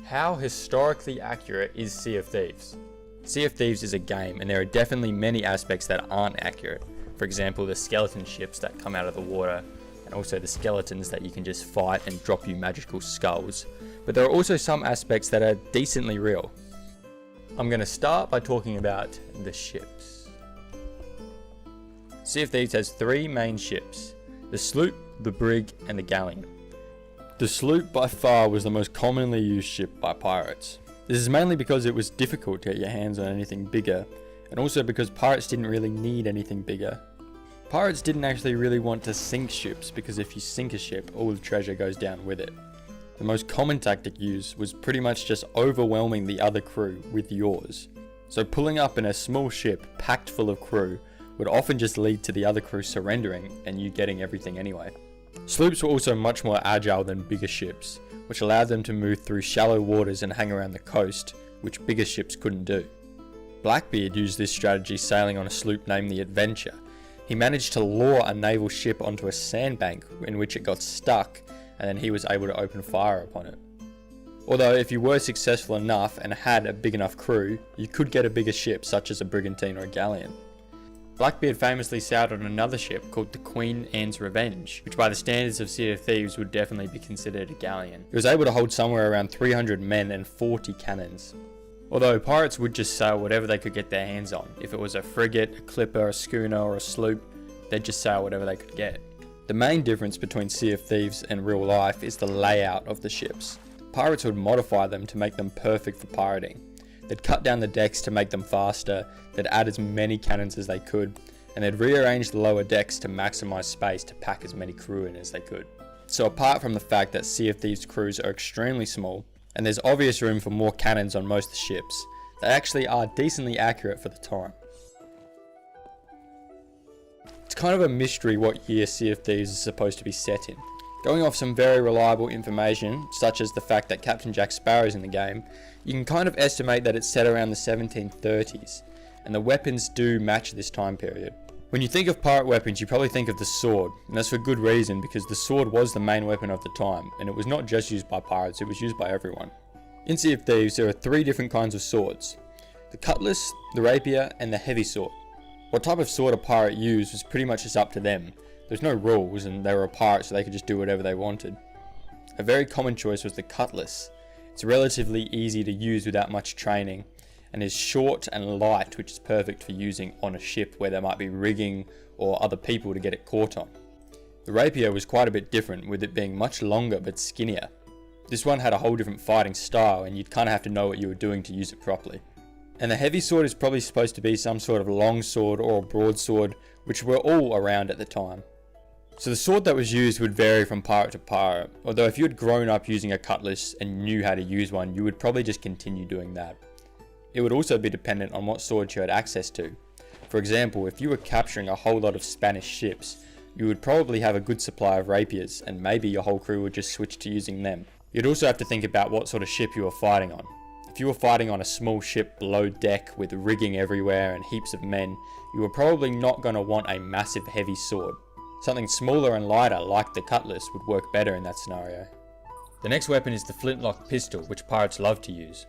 How historically accurate is Sea of Thieves? Sea of Thieves is a game, and there are definitely many aspects that aren't accurate. For example, the skeleton ships that come out of the water, and also the skeletons that you can just fight and drop you magical skulls. But there are also some aspects that are decently real. I'm going to start by talking about the ships. Sea of Thieves has three main ships: the sloop, the brig, and the galleon. The sloop by far was the most commonly used ship by pirates. This is mainly because it was difficult to get your hands on anything bigger, and also because pirates didn't really need anything bigger. Pirates didn't actually really want to sink ships, because if you sink a ship, all the treasure goes down with it. The most common tactic used was pretty much just overwhelming the other crew with yours. So pulling up in a small ship packed full of crew would often just lead to the other crew surrendering and you getting everything anyway. Sloops were also much more agile than bigger ships, which allowed them to move through shallow waters and hang around the coast, which bigger ships couldn't do. Blackbeard used this strategy sailing on a sloop named the Adventure. He managed to lure a naval ship onto a sandbank in which it got stuck, and then he was able to open fire upon it. Although if you were successful enough and had a big enough crew, you could get a bigger ship such as a brigantine or a galleon. Blackbeard famously sailed on another ship called the Queen Anne's Revenge, which by the standards of Sea of Thieves would definitely be considered a galleon. It was able to hold somewhere around 300 men and 40 cannons. Although pirates would just sail whatever they could get their hands on. If it was a frigate, a clipper, a schooner or a sloop, they'd just sail whatever they could get. The main difference between Sea of Thieves and real life is the layout of the ships. Pirates would modify them to make them perfect for pirating. They'd cut down the decks to make them faster, they'd add as many cannons as they could, and they'd rearrange the lower decks to maximise space to pack as many crew in as they could. So apart from the fact that Sea of Thieves crews are extremely small, and there's obvious room for more cannons on most ships, they actually are decently accurate for the time. It's kind of a mystery what year Sea of Thieves is supposed to be set in. Going off some very reliable information, such as the fact that Captain Jack Sparrow is in the game, you can kind of estimate that it's set around the 1730s, and the weapons do match this time period. When you think of pirate weapons, you probably think of the sword, and that's for good reason, because the sword was the main weapon of the time, and it was not just used by pirates, it was used by everyone. In Sea of Thieves, there are three different kinds of swords: the cutlass, the rapier, and the heavy sword. What type of sword a pirate used was pretty much just up to them. There's no rules, and they were a pirate, so they could just do whatever they wanted. A very common choice was the cutlass. It's relatively easy to use without much training, and is short and light, which is perfect for using on a ship where there might be rigging or other people to get it caught on. The rapier was quite a bit different, with it being much longer but skinnier. This one had a whole different fighting style, and you'd kind of have to know what you were doing to use it properly. And the heavy sword is probably supposed to be some sort of long sword or a broadsword, which were all around at the time. So the sword that was used would vary from pirate to pirate, although if you had grown up using a cutlass and knew how to use one, you would probably just continue doing that. It would also be dependent on what swords you had access to. For example, if you were capturing a whole lot of Spanish ships, you would probably have a good supply of rapiers, and maybe your whole crew would just switch to using them. You'd also have to think about what sort of ship you were fighting on. If you were fighting on a small ship below deck with rigging everywhere and heaps of men, you were probably not going to want a massive heavy sword. Something smaller and lighter like the cutlass would work better in that scenario. The next weapon is the flintlock pistol, which pirates love to use.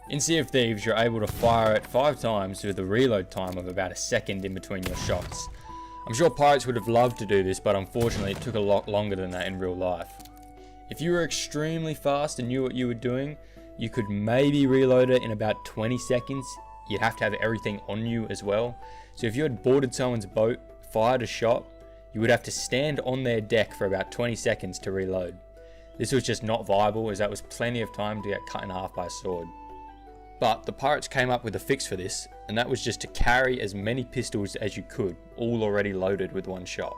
In Sea of Thieves, you're able to fire it 5 times with a reload time of about a second in between your shots. I'm sure pirates would have loved to do this, but unfortunately it took a lot longer than that in real life. If you were extremely fast and knew what you were doing, you could maybe reload it in about 20 seconds. You'd have to have everything on you as well. So if you had boarded someone's boat, fired a shot, you would have to stand on their deck for about 20 seconds to reload. This was just not viable, as that was plenty of time to get cut in half by a sword. But the pirates came up with a fix for this, and that was just to carry as many pistols as you could, all already loaded with one shot.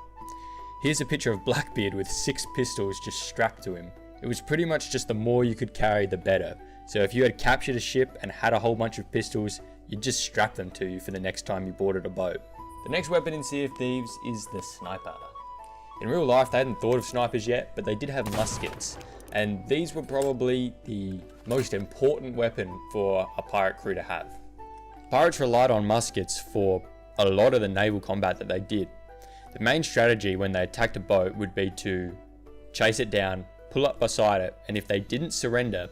Here's a picture of Blackbeard with 6 pistols just strapped to him. It was pretty much just the more you could carry, the better. So if you had captured a ship and had a whole bunch of pistols, you'd just strap them to you for the next time you boarded a boat. The next weapon in Sea of Thieves is the sniper. In real life, they hadn't thought of snipers yet, but they did have muskets, and these were probably the most important weapon for a pirate crew to have. Pirates relied on muskets for a lot of the naval combat that they did. The main strategy when they attacked a boat would be to chase it down, pull up beside it, and if they didn't surrender,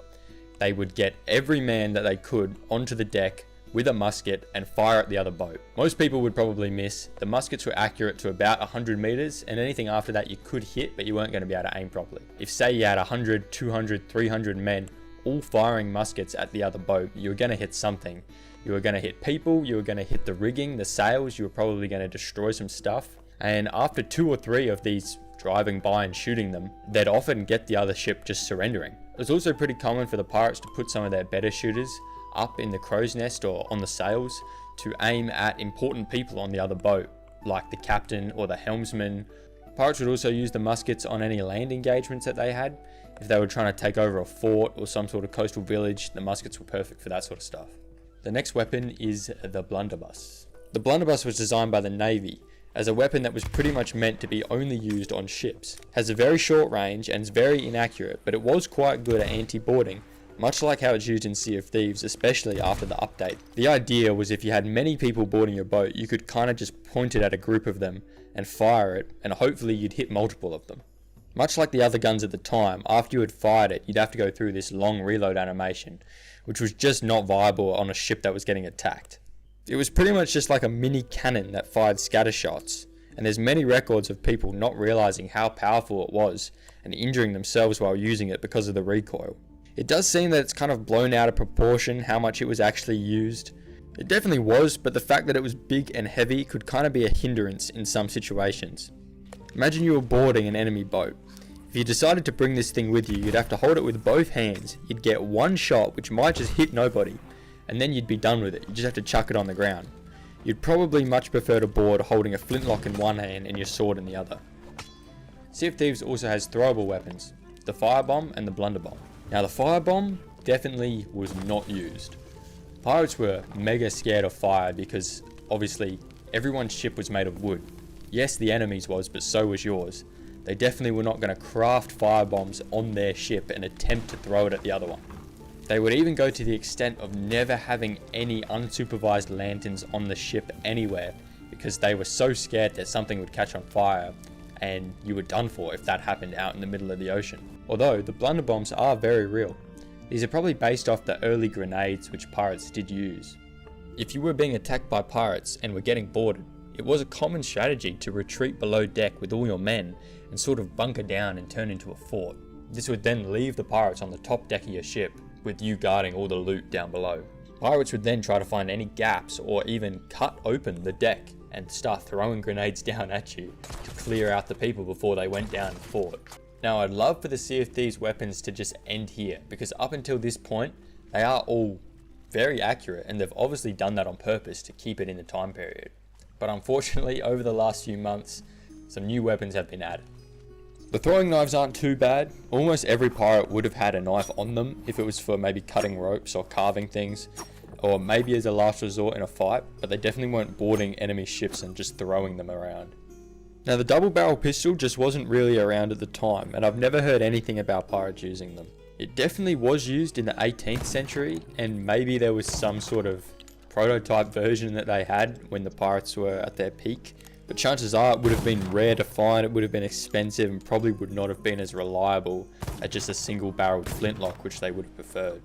they would get every man that they could onto the deck with a musket and fire at the other boat. Most people would probably miss. The muskets were accurate to about 100 meters, and anything after that you could hit, but you weren't going to be able to aim properly. If say you had 100, 200, 300 men all firing muskets at the other boat, you were going to hit something. You were going to hit people, you were going to hit the rigging, the sails, you were probably going to destroy some stuff. And after 2 or 3 of these driving by and shooting them, they'd often get the other ship just surrendering. It was also pretty common for the pirates to put some of their better shooters up in the crow's nest or on the sails to aim at important people on the other boat, like the captain or the helmsman. Pirates would also use the muskets on any land engagements that they had. If they were trying to take over a fort or some sort of coastal village, the muskets were perfect for that sort of stuff. The next weapon is the blunderbuss. The blunderbuss was designed by the Navy as a weapon that was pretty much meant to be only used on ships. Has a very short range and is very inaccurate, but it was quite good at anti-boarding, much like how it's used in Sea of Thieves, especially after the update. The idea was if you had many people boarding your boat, you could kind of just point it at a group of them and fire it, and hopefully you'd hit multiple of them. Much like the other guns at the time, after you had fired it, you'd have to go through this long reload animation, which was just not viable on a ship that was getting attacked. It was pretty much just like a mini cannon that fired scatter shots, and there's many records of people not realizing how powerful it was and injuring themselves while using it because of the recoil. It does seem that it's kind of blown out of proportion how much it was actually used. It definitely was, but the fact that it was big and heavy could kind of be a hindrance in some situations. Imagine you were boarding an enemy boat. If you decided to bring this thing with you, you'd have to hold it with both hands. You'd get one shot, which might just hit nobody, and then you'd be done with it. You just have to chuck it on the ground. You'd probably much prefer to board holding a flintlock in one hand and your sword in the other. Sea of Thieves also has throwable weapons, the firebomb and the blunderbomb. Now the firebomb definitely was not used. Pirates were mega scared of fire because obviously everyone's ship was made of wood. Yes, the enemy's was, but so was yours. They definitely were not going to craft firebombs on their ship and attempt to throw it at the other one. They would even go to the extent of never having any unsupervised lanterns on the ship anywhere because they were so scared that something would catch on fire and you were done for if that happened out in the middle of the ocean. Although the blunderbombs are very real. These are probably based off the early grenades which pirates did use. If you were being attacked by pirates and were getting boarded, it was a common strategy to retreat below deck with all your men and sort of bunker down and turn into a fort. This would then leave the pirates on the top deck of your ship, with you guarding all the loot down below. Pirates would then try to find any gaps or even cut open the deck and start throwing grenades down at you to clear out the people before they went down and fought. Now I'd love for the Sea of Thieves weapons to just end here, because up until this point they are all very accurate and they've obviously done that on purpose to keep it in the time period. But unfortunately over the last few months some new weapons have been added. The throwing knives aren't too bad. Almost every pirate would have had a knife on them if it was for maybe cutting ropes or carving things, or maybe as a last resort in a fight, but they definitely weren't boarding enemy ships and just throwing them around. Now the double barrel pistol just wasn't really around at the time, and I've never heard anything about pirates using them. It definitely was used in the 18th century, and maybe there was some sort of prototype version that they had when the pirates were at their peak. But chances are it would have been rare to find, it would have been expensive, and probably would not have been as reliable as just a single barreled flintlock, which they would have preferred.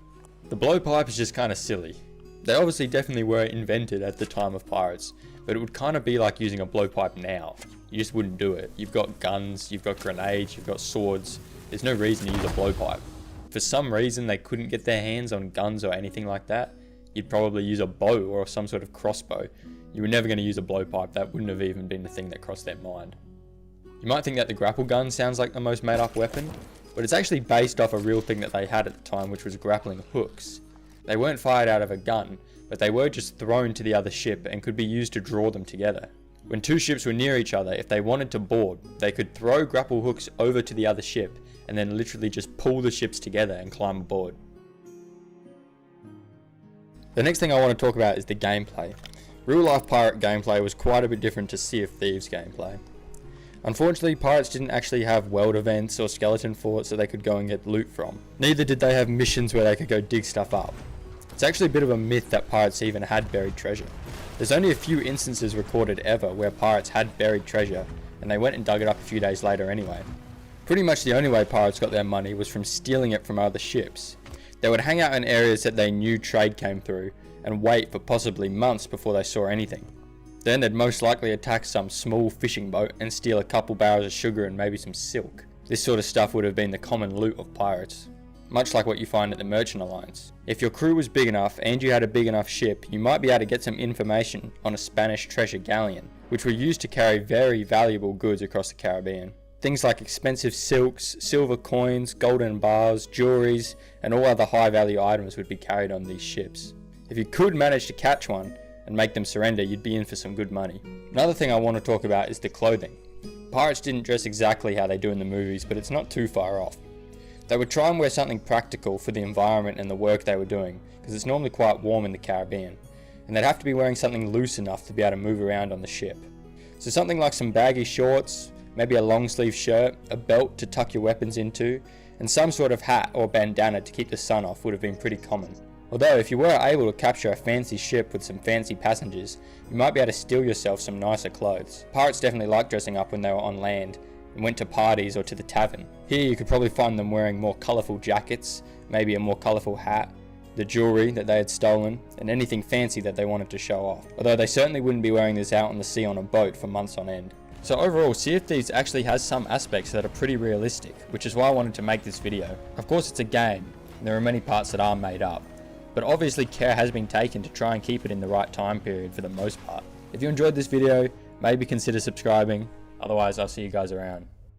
The blowpipe is just kind of silly. They obviously definitely were invented at the time of pirates, but it would kind of be like using a blowpipe now. You just wouldn't do it. You've got guns, you've got grenades, you've got swords. There's no reason to use a blowpipe. For some reason they couldn't get their hands on guns or anything like that, you'd probably use a bow or some sort of crossbow. You were never going to use a blowpipe. That wouldn't have even been the thing that crossed their mind. You might think that the grapple gun sounds like the most made up weapon, but it's actually based off a real thing that they had at the time, which was grappling hooks. They weren't fired out of a gun, but they were just thrown to the other ship and could be used to draw them together. When two ships were near each other, if they wanted to board, they could throw grapple hooks over to the other ship and then literally just pull the ships together and climb aboard. The next thing I want to talk about is the gameplay. Real life pirate gameplay was quite a bit different to Sea of Thieves gameplay. Unfortunately, pirates didn't actually have world events or skeleton forts that they could go and get loot from. Neither did they have missions where they could go dig stuff up. It's actually a bit of a myth that pirates even had buried treasure. There's only a few instances recorded ever where pirates had buried treasure, and they went and dug it up a few days later anyway. Pretty much the only way pirates got their money was from stealing it from other ships. They would hang out in areas that they knew trade came through and wait for possibly months before they saw anything. Then they'd most likely attack some small fishing boat and steal a couple barrels of sugar and maybe some silk. This sort of stuff would have been the common loot of pirates, much like what you find at the Merchant Alliance. If your crew was big enough and you had a big enough ship, you might be able to get some information on a Spanish treasure galleon, which were used to carry very valuable goods across the Caribbean. Things like expensive silks, silver coins, golden bars, jewelries, and all other high value items would be carried on these ships. If you could manage to catch one and make them surrender, you'd be in for some good money. Another thing I want to talk about is the clothing. Pirates didn't dress exactly how they do in the movies, but it's not too far off. They would try and wear something practical for the environment and the work they were doing, because it's normally quite warm in the Caribbean, and they'd have to be wearing something loose enough to be able to move around on the ship. So something like some baggy shorts, maybe a long sleeve shirt, a belt to tuck your weapons into, and some sort of hat or bandana to keep the sun off would have been pretty common. Although if you were able to capture a fancy ship with some fancy passengers, you might be able to steal yourself some nicer clothes. Pirates definitely liked dressing up when they were on land and went to parties or to the tavern. Here you could probably find them wearing more colourful jackets, maybe a more colourful hat, the jewellery that they had stolen, and anything fancy that they wanted to show off. Although they certainly wouldn't be wearing this out on the sea on a boat for months on end. So overall, Sea of Thieves actually has some aspects that are pretty realistic, which is why I wanted to make this video. Of course it's a game, and there are many parts that are made up, but obviously care has been taken to try and keep it in the right time period for the most part. If you enjoyed this video, maybe consider subscribing, otherwise I'll see you guys around.